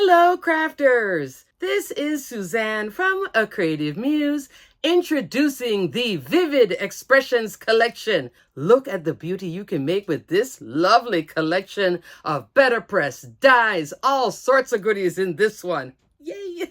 Hello, crafters! This is Suzanne from A Creative Muse, introducing the Vivid Expressions collection. Look at the beauty you can make with this lovely collection of Betterpress, dyes, all sorts of goodies in this one. Yay!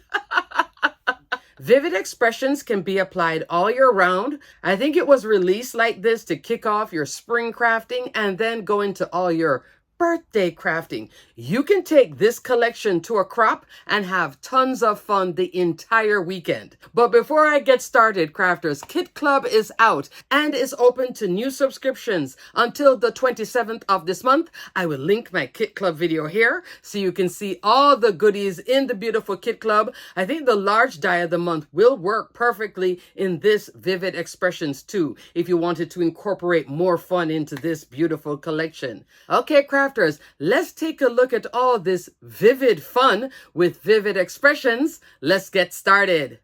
Vivid Expressions can be applied all year round. I think it was released like this to kick off your spring crafting and then go into all your birthday crafting. You can take this collection to a crop and have tons of fun the entire weekend. But before I get started, crafters, Kit Club is out and is open to new subscriptions until the 27th of this month. I will link my Kit Club video here so you can see all the goodies in the beautiful Kit Club. I think the large die of the month will work perfectly in this Vivid Expressions too, if you wanted to incorporate more fun into this beautiful collection. Okay, crafters, let's take a look at all this vivid fun with Vivid Expressions. Let's get started.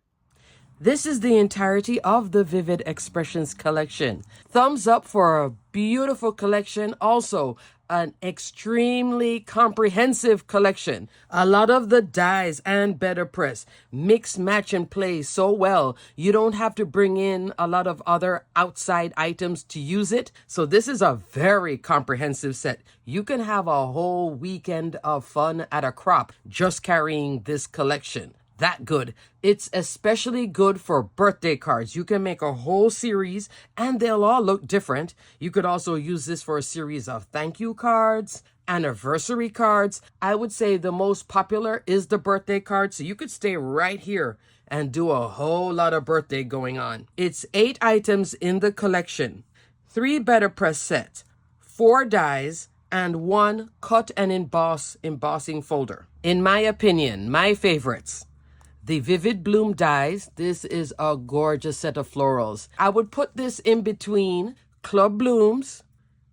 This is the entirety of the Vivid Expressions collection. Thumbs up for a beautiful collection. Also, an extremely comprehensive collection. A lot of the dyes and Betterpress mix, match, and play so well. You don't have to bring in a lot of other outside items to use it. So this is a very comprehensive set. You can have a whole weekend of fun at a crop just carrying this collection. That good. It's especially good for birthday cards. You can make a whole series and they'll all look different. You could also use this for a series of thank you cards, anniversary cards. I would say the most popular is the birthday card. So you could stay right here and do a whole lot of birthday going on. It's 8 items in the collection, 3 Betterpress sets, 4 dyes, and 1 cut and embossing folder. In my opinion, my favorites. The Vivid Bloom dyes. This is a gorgeous set of florals. I would put this in between Club Blooms,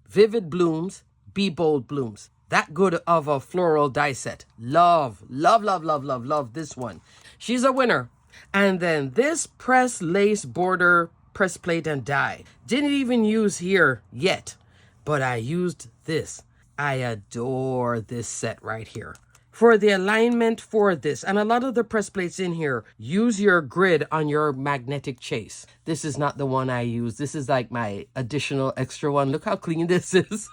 Vivid Blooms, Be Bold Blooms. That good of a floral die set. Love, love, love, love, love, love this one. She's a winner. And then this press lace border press plate and die. Didn't even use here yet, but I used this. I adore this set right here. For the alignment for this, and a lot of the press plates in here, use your grid on your magnetic chase. This is not the one I use. This is like my additional extra one. Look how clean this is.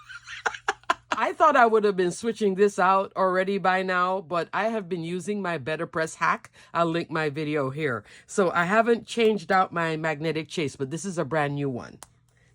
I thought I would have been switching this out already by now, but I have been using my Betterpress hack. I'll link my video here. So I haven't changed out my magnetic chase, but this is a brand new one.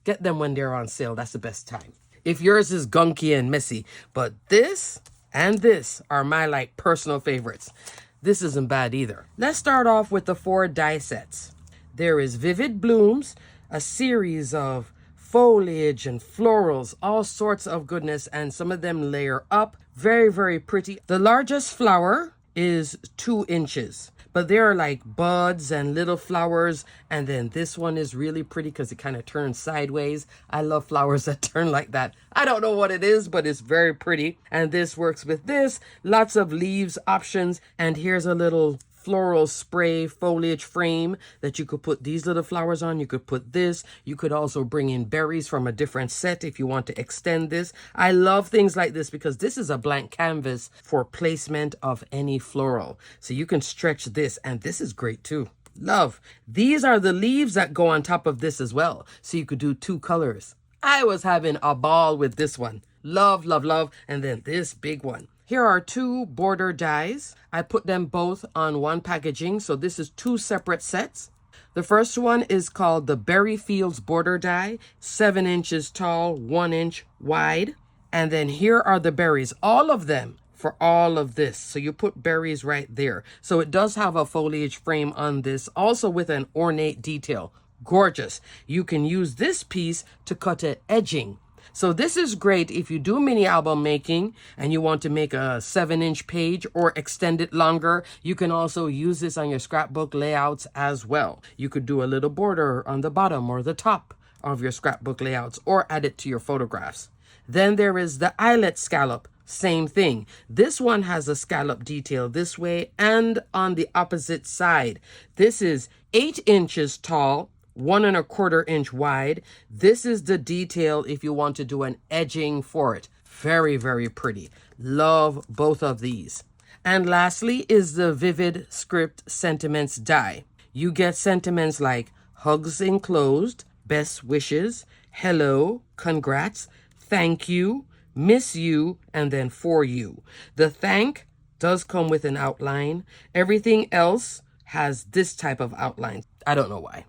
Get them when they're on sale. That's the best time. If yours is gunky and messy, but this and this are my personal favorites. This isn't bad either. Let's start off with the 4 die sets. There is Vivid Blooms, a series of foliage and florals, all sorts of goodness, and some of them layer up. Very, very pretty. The largest flower is 2 inches. But there are like buds and little flowers. And then this one is really pretty because it kind of turns sideways. I love flowers that turn like that. I don't know what it is, but it's very pretty. And this works with this. Lots of leaves options. And here's a little floral spray foliage frame that you could put these little flowers on. You could put this. You could also bring in berries from a different set if you want to extend this. I love things like this because this is a blank canvas for placement of any floral. So you can stretch this, and this is great too. Love. These are the leaves that go on top of this as well. So you could do 2 colors. I was having a ball with this one. Love, love, love. And then this big one. Here are 2 border dies. I put them both on one packaging, so this is 2 separate sets. The first one is called the Berry Fields border die, 7 inches tall, 1 inch wide. And then here are the berries, all of them for all of this. So you put berries right there. So it does have a foliage frame on this, also with an ornate detail. Gorgeous. You can use this piece to cut an edging. So this is great if you do mini album making and you want to make a 7-inch page or extend it longer. You can also use this on your scrapbook layouts as well. You could do a little border on the bottom or the top of your scrapbook layouts or add it to your photographs. Then there is the eyelet scallop. Same thing. This one has a scallop detail this way and on the opposite side. This is 8 inches tall, 1¼ inch wide. This is the detail if you want to do an edging for it. Very, very pretty. Love both of these. And lastly is the Vivid Script Sentiments die. You get sentiments like hugs enclosed, best wishes, hello, congrats, thank you, miss you, and then for you. The thank does come with an outline. Everything else has this type of outline. I don't know why.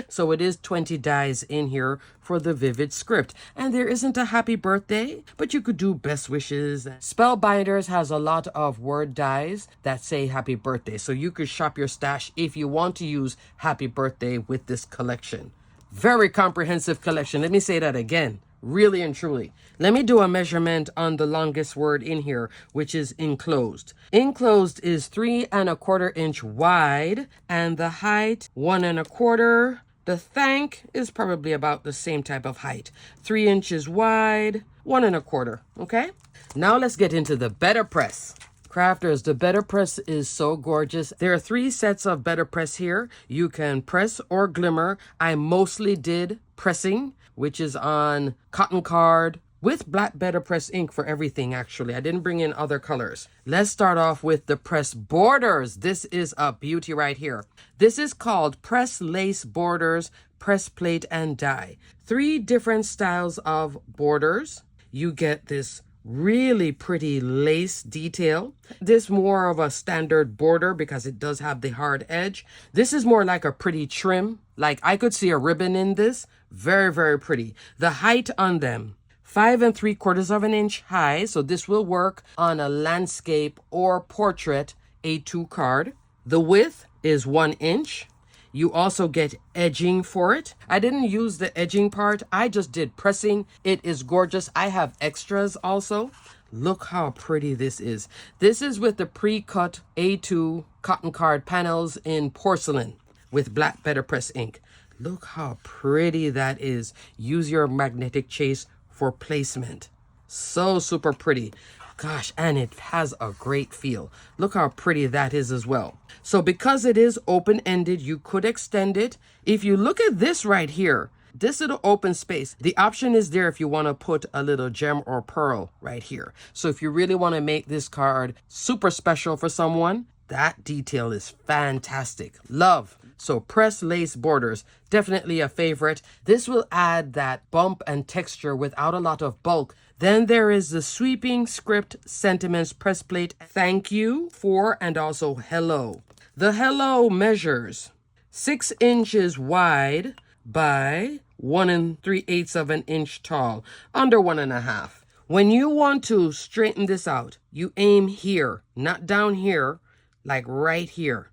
So it is 20 dies in here for the Vivid Script. And there isn't a happy birthday, but you could do best wishes. Spellbinders has a lot of word dies that say happy birthday. So you could shop your stash if you want to use happy birthday with this collection. Very comprehensive collection. Let me say that again. Really and truly. Let me do a measurement on the longest word in here, which is enclosed. Enclosed is 3¼ inch wide, and the height 1¼ The thank is probably about the same type of height. 3 inches wide, 1¼ okay? Now let's get into the Betterpress. Crafters, the Betterpress is so gorgeous. There are 3 sets of Betterpress here. You can press or glimmer. I mostly did pressing, which is on cotton card with black Betterpress ink for everything, actually. I didn't bring in other colors. Let's start off with the press borders. This is a beauty right here. This is called Press Lace Borders, Press Plate and Die. 3 different styles of borders. You get this really pretty lace detail. This more of a standard border because it does have the hard edge. This is more like a pretty trim. Like I could see a ribbon in this. Very, very pretty. The height on them, 5¾ inch high. So this will work on a landscape or portrait A2 card. The width is 1 inch. You also get edging for it. I didn't use the edging part. I just did pressing. It is gorgeous. I have extras also. Look how pretty this is. This is with the pre-cut A2 cotton card panels in porcelain with black Betterpress ink. Look how pretty that is. Use your magnetic chase for placement. So super pretty. Gosh, and it has a great feel. Look how pretty that is as well. So because it is open-ended, you could extend it. If you look at this right here, this little open space, the option is there if you want to put a little gem or pearl right here. So if you really want to make this card super special for someone, that detail is fantastic. Love. So press lace borders, definitely a favorite. This will add that bump and texture without a lot of bulk. Then there is the Sweeping Script Sentiments press plate. Thank you, for, and also hello. The hello measures 6 inches wide by 1 3/8 inch tall, under 1½. When you want to straighten this out, you aim here, not down here, like right here.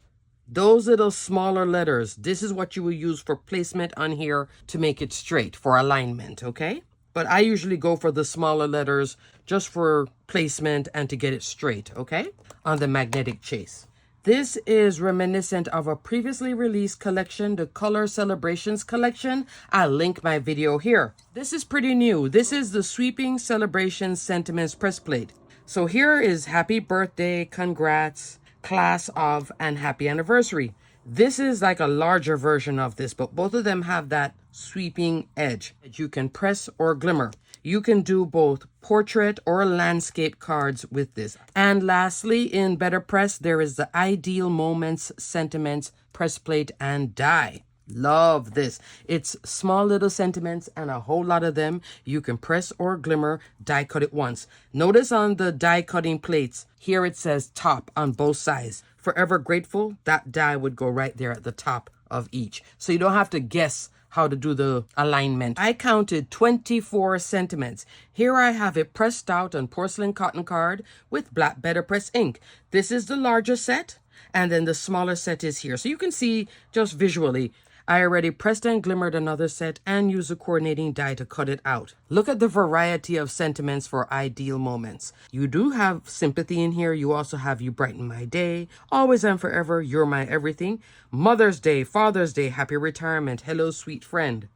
Those little smaller letters, this is what you will use for placement on here to make it straight for alignment, okay? But I usually go for the smaller letters just for placement and to get it straight, okay? On the magnetic chase. This is reminiscent of a previously released collection, the Color Celebrations collection. I'll link my video here. This is pretty new. This is the Sweeping Celebrations Sentiments press plate. So here is happy birthday, congrats, class of, and happy anniversary. This is like a larger version of this, but both of them have that sweeping edge that you can press or glimmer. You can do both portrait or landscape cards with this. And lastly, in Betterpress, there is the Ideal Moments Sentiments press plate and die. Love this. It's small little sentiments and a whole lot of them. You can press or glimmer, die cut it once. Notice on the die cutting plates, here it says top on both sides. Forever Grateful, that die would go right there at the top of each. So you don't have to guess how to do the alignment. I counted 24 sentiments. Here I have it pressed out on porcelain cotton card with black Betterpress ink. This is the larger set, and then the smaller set is here. So you can see just visually, I already pressed and glimmered another set and used a coordinating die to cut it out. Look at the variety of sentiments for Ideal Moments. You do have sympathy in here. You also have You Brighten My Day, Always and Forever, You're My Everything, Mother's Day, Father's Day, Happy Retirement, Hello Sweet Friend.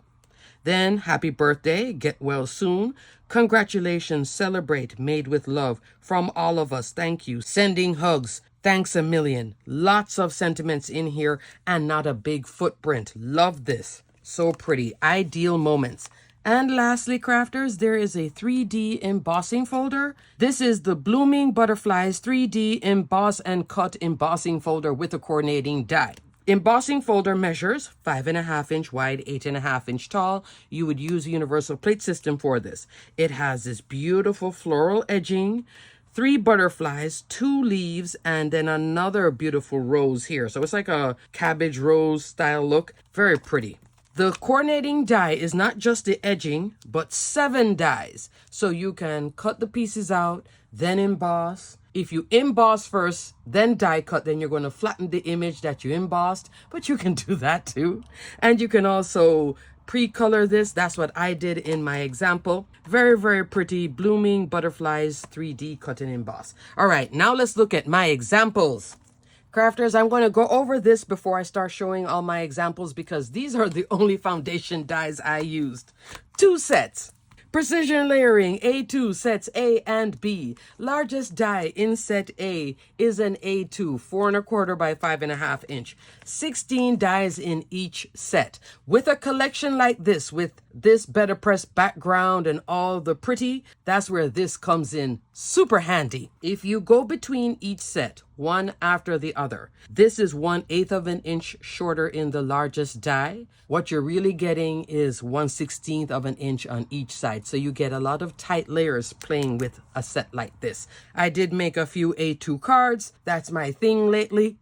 Then Happy Birthday, Get Well Soon, Congratulations, Celebrate, Made with Love, From All of Us, Thank You, Sending Hugs, Thanks a Million. Lots of sentiments in here and not a big footprint. Love this. So pretty. Ideal Moments. And lastly, crafters, there is a 3D embossing folder. This is the Blooming Butterflies 3D Emboss and Cut embossing folder with a coordinating die. Embossing folder measures 5.5-inch wide, 8.5-inch tall. You would use a universal plate system for this. It has this beautiful floral edging, 3 butterflies, 2 leaves, and then another beautiful rose here. So it's like a cabbage rose style look. Very pretty. The coordinating die is not just the edging, but 7 dies. So you can cut the pieces out, then emboss. If you emboss first, then die cut, then you're going to flatten the image that you embossed, but you can do that too. And you can also pre-color this. That's what I did in my example. Very, very pretty Blooming Butterflies 3D cut and emboss. All right, now let's look at my examples. Crafters, I'm going to go over this before I start showing all my examples because these are the only foundation dies I used. 2 sets. Precision layering A2 sets A and B. Largest die in set A is an A2, 4.25 by 5.5 inch. 16 dies in each set. With a collection like this, with this Betterpress background and all the pretty, that's where this comes in super handy. If you go between each set, one after the other, this is 1/8 of an inch shorter in the largest die. What you're really getting is 1/16 of an inch on each side. So you get a lot of tight layers playing with a set like this. I did make a few A2 cards. That's my thing lately.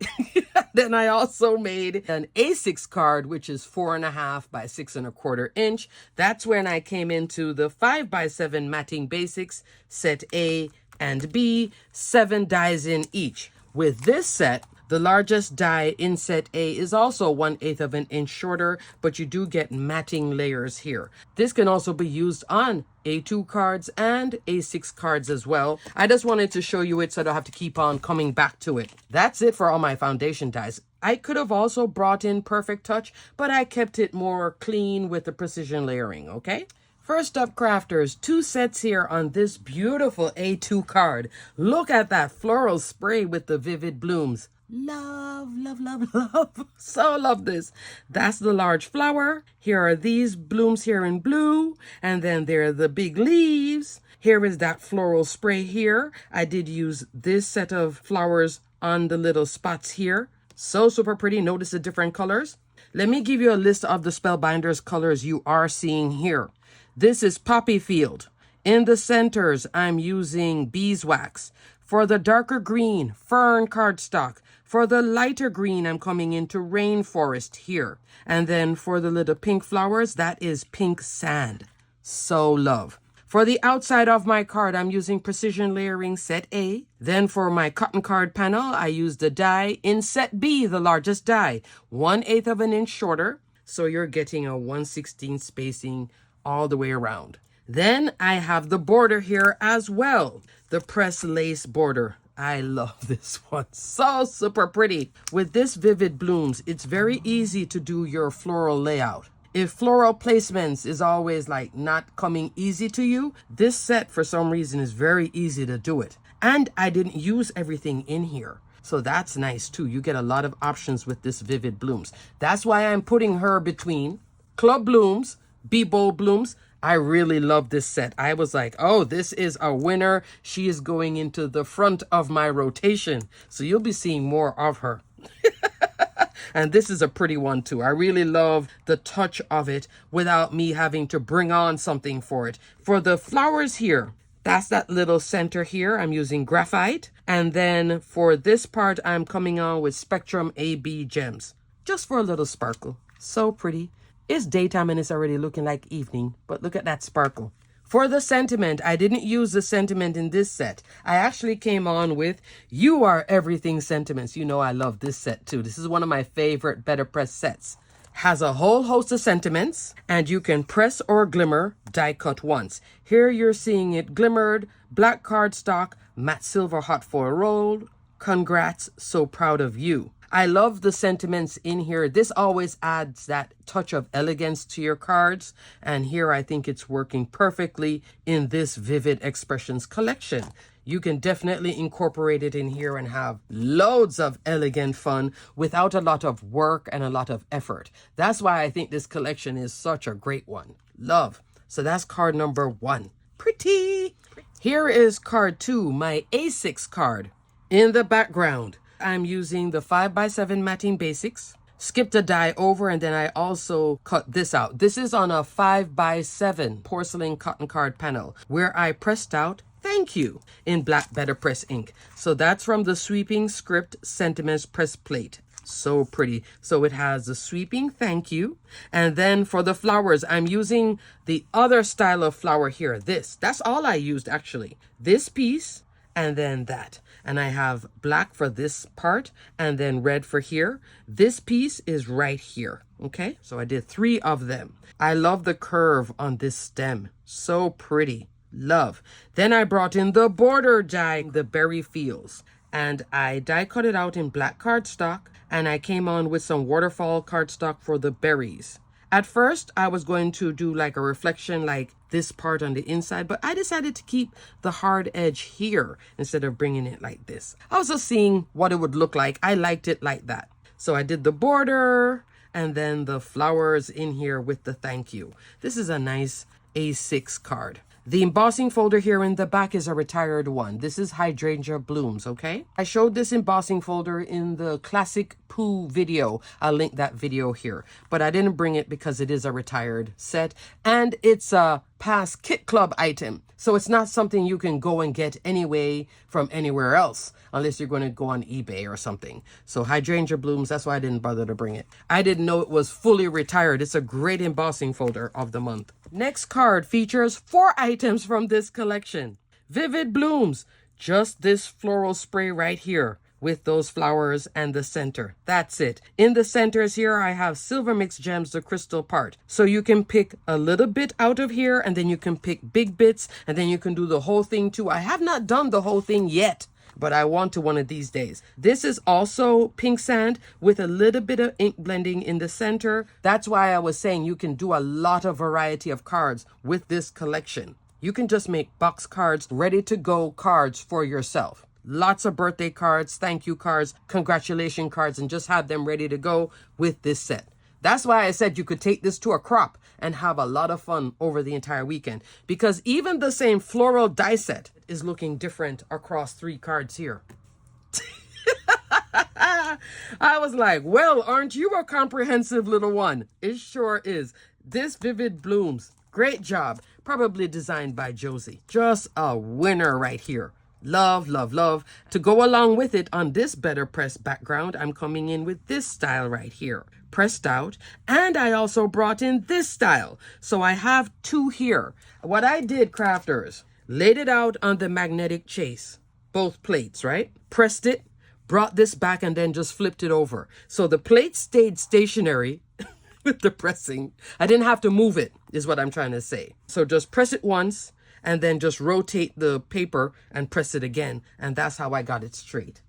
Then I also made an A6 card, which is 4.5 by 6.25 inch. That's when I came into the 5x7 matting basics, set A and B, 7 dies in each. With this set, the largest die in set A is also 1/8 of an inch shorter, but you do get matting layers here. This can also be used on A2 cards and A6 cards as well. I just wanted to show you it so I don't have to keep on coming back to it. That's it for all my foundation dies. I could have also brought in Perfect Touch, but I kept it more clean with the precision layering, okay? First up, crafters, 2 sets here on this beautiful A2 card. Look at that floral spray with the vivid blooms. Love, love, love, love. So love this. That's the large flower. Here are these blooms here in blue. And then there are the big leaves. Here is that floral spray here. I did use this set of flowers on the little spots here. So super pretty. Notice the different colors. Let me give you a list of the Spellbinders colors you are seeing here. This is Poppy Field. In the centers, I'm using beeswax. For the darker green, fern cardstock. For the lighter green, I'm coming into rainforest here. And then for the little pink flowers, that is pink sand. So love. For the outside of my card, I'm using precision layering set A. Then for my cotton card panel, I use the die in set B, the largest die, 1/8 of an inch shorter. So you're getting a 1/16 spacing all the way around. Then I have the border here as well, the press lace border. I love this one. So super pretty. With this vivid blooms, it's very easy to do your floral layout. If floral placements is always like not coming easy to you, this set for some reason is very easy to do it. And I didn't use everything in here. So that's nice too. You get a lot of options with this vivid blooms. That's why I'm putting her between Club Blooms, Be Bold Blooms. I really love this set. I was like, oh, this is a winner. She is going into the front of my rotation. So you'll be seeing more of her. And this is a pretty one too. I really love the touch of it without me having to bring on something for it. For the flowers here, that's that little center here. I'm using graphite. And then for this part, I'm coming on with Spectrum AB gems. Just for a little sparkle. So pretty. It's daytime and it's already looking like evening, but look at that sparkle. For the sentiment, I didn't use the sentiment in this set. I actually came on with You Are Everything sentiments. You know I love this set too. This is one of my favorite Betterpress sets. Has a whole host of sentiments, and you can press or glimmer die cut once. Here you're seeing it glimmered, black cardstock, matte silver hot foil rolled. Congrats, so proud of you. I love the sentiments in here. This always adds that touch of elegance to your cards. And here I think it's working perfectly in this Vivid Expressions collection. You can definitely incorporate it in here and have loads of elegant fun without a lot of work and a lot of effort. That's why I think this collection is such a great one. Love. So that's card number 1. Pretty. Here is card 2, my A6 card. In the background, I'm using the 5x7 Matting Basics. Skipped a die over, and then I also cut this out. This is on a 5x7 porcelain cotton card panel where I pressed out "Thank you" in black Betterpress ink. So that's from the Sweeping Script Sentiments press plate. So pretty. So it has the sweeping "Thank you." And then for the flowers, I'm using the other style of flower here. That's all I used actually. This piece and then that. And I have black for this part and then red for here. This piece is right here. Okay, so I did 3 of them. I love the curve on this stem. So pretty. Love. Then I brought in the border die, the berry feels. And I die cut it out in black cardstock. And I came on with some waterfall cardstock for the berries. At first, I was going to do like a reflection like this part on the inside, but I decided to keep the hard edge here instead of bringing it like this. I was just seeing what it would look like. I liked it like that. So I did the border and then the flowers in here with the "Thank you." This is a nice A6 card. The embossing folder here in the back is a retired one. This is Hydrangea Blooms, okay? I showed this embossing folder in the Classic Pooh video. I'll link that video here. But I didn't bring it because it is a retired set. And it's a past Kit Club item. So it's not something you can go and get anyway from anywhere else. Unless you're going to go on eBay or something. So Hydrangea Blooms, that's why I didn't bother to bring it. I didn't know it was fully retired. It's a great embossing folder of the month. Next card features 4 items from this collection. Vivid Blooms. Just this floral spray right here with those flowers and the center. That's it. In the centers here, I have Silver Mix Gems, the crystal part. So you can pick a little bit out of here and then you can pick big bits and then you can do the whole thing too. I have not done the whole thing yet, but I want to one of these days. This is also pink sand with a little bit of ink blending in the center. That's why I was saying you can do a lot of variety of cards with this collection. You can just make box cards, ready to go cards for yourself. Lots of birthday cards, thank you cards, congratulation cards, and just have them ready to go with this set. That's why I said you could take this to a crop and have a lot of fun over the entire weekend. Because even the same floral die set is looking different across 3 cards here. I was like, well, aren't you a comprehensive little one? It sure is. This Vivid Blooms, great job. Probably designed by Josie. Just a winner right here. Love, love, love. To go along with it on this Betterpress background, I'm coming in with this style right here. Pressed out. And I also brought in this style. So I have 2 here. What I did, crafters, laid it out on the magnetic chase. Both plates, right? Pressed it, brought this back, and then just flipped it over. So the plate stayed stationary with the pressing. I didn't have to move it, is what I'm trying to say. So just press it once, and then just rotate the paper and press it again. And that's how I got it straight.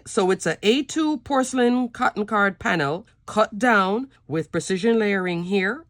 So it's a A2 porcelain cotton card panel cut down with precision layering here,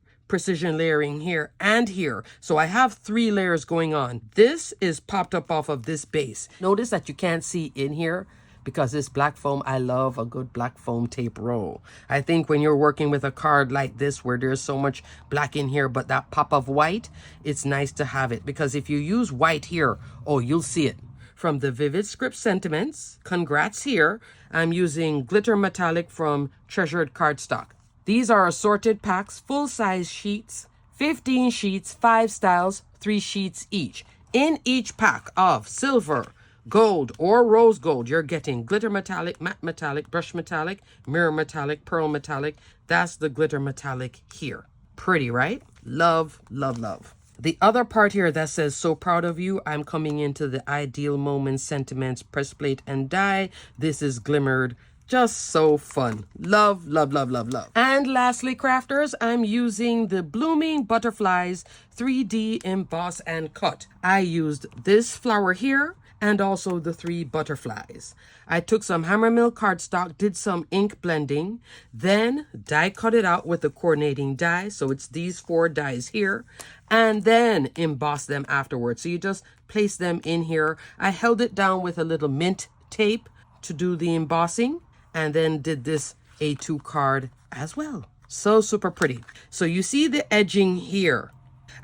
and here. So I have 3 layers going on. This is popped up off of this base. Notice that you can't see in here because this black foam, I love a good black foam tape roll. I think when you're working with a card like this where there's so much black in here but that pop of white, it's nice to have it because if you use white here, oh, you'll see it. From the Vivid Script Sentiments, congrats here, I'm using glitter metallic from Treasured Cardstock. These are assorted packs, full-size sheets, 15 sheets, 5 styles, 3 sheets each. In each pack of silver, gold, or rose gold, you're getting glitter metallic, matte metallic, brush metallic, mirror metallic, pearl metallic. That's the glitter metallic here. Pretty, right? Love, love, love. The other part here that says "so proud of you," I'm coming into the Ideal Moments Sentiments press plate and die. This is glimmered. Just so fun. Love, love, love, love, love. And lastly, crafters, I'm using the Blooming Butterflies 3D Emboss and Cut. I used this flower here and also the 3 butterflies. I took some hammermill cardstock, did some ink blending, then die cut it out with the coordinating die. So it's these 4 dies here, and then emboss them afterwards. So you just place them in here. I held it down with a little mint tape to do the embossing, and then did this A2 card as well. So super pretty. So you see the edging here.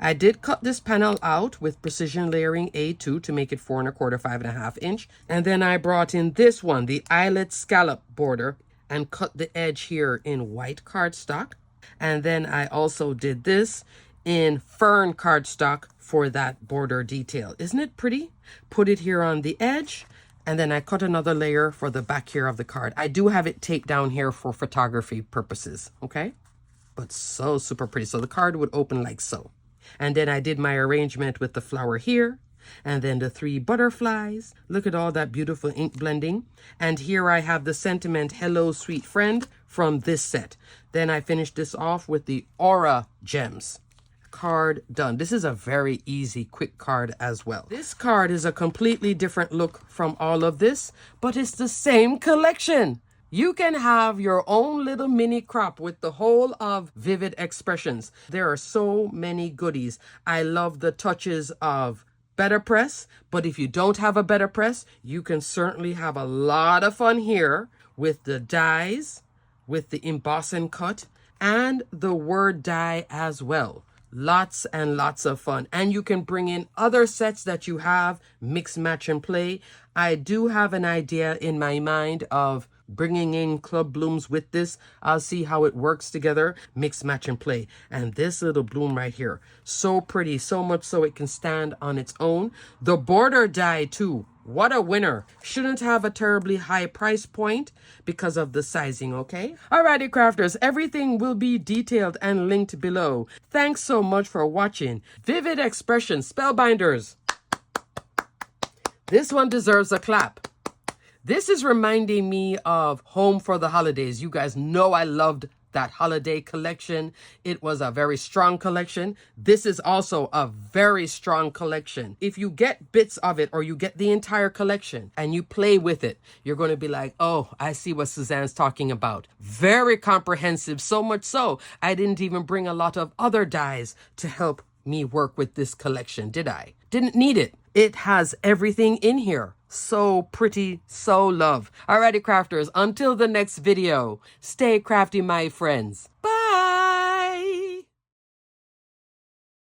I did cut this panel out with precision layering A2 to make it 4 1/4, 5.5 inch. And then I brought in this one, the eyelet scallop border, and cut the edge here in white cardstock. And then I also did this in fern cardstock for that border detail. Isn't it pretty? Put it here on the edge. And then I cut another layer for the back here of the card. I do have it taped down here for photography purposes, okay? But so super pretty. So the card would open like so. And then I did my arrangement with the flower here. And then the 3 butterflies. Look at all that beautiful ink blending. And here I have the sentiment, hello, sweet friend, from this set. Then I finished this off with the aura gems. Card done. This is a very easy, quick card as well. This card is a completely different look from all of this, but it's the same collection. You can have your own little mini crop with the whole of Vivid Expressions. There are so many goodies. I love the touches of Betterpress, but if you don't have a Betterpress, you can certainly have a lot of fun here with the dies, with the embossing cut, and the word die as well. Lots and lots of fun. And you can bring in other sets that you have, mix, match, and play. I do have an idea in my mind of bringing in club blooms with this. I'll see how it works together, mix, match, and play. And this little bloom right here, so pretty, so much so it can stand on its own. The border die too. What a winner. Shouldn't have a terribly high price point because of the sizing, okay? Alrighty, crafters, everything will be detailed and linked below. Thanks so much for watching. Vivid Expression Spellbinders. This one deserves a clap. This is reminding me of Home for the Holidays. You guys know I loved that holiday collection. It was a very strong collection. This is also a very strong collection. If you get bits of it or you get the entire collection and you play with it, you're going to be like, oh, I see what Suzanne's talking about. Very comprehensive, so much so I didn't even bring a lot of other dies to help me work with this collection, did I? Didn't need it. It has everything in here. So pretty, so love. Alrighty, crafters, until the next video, stay crafty, my friends. Bye.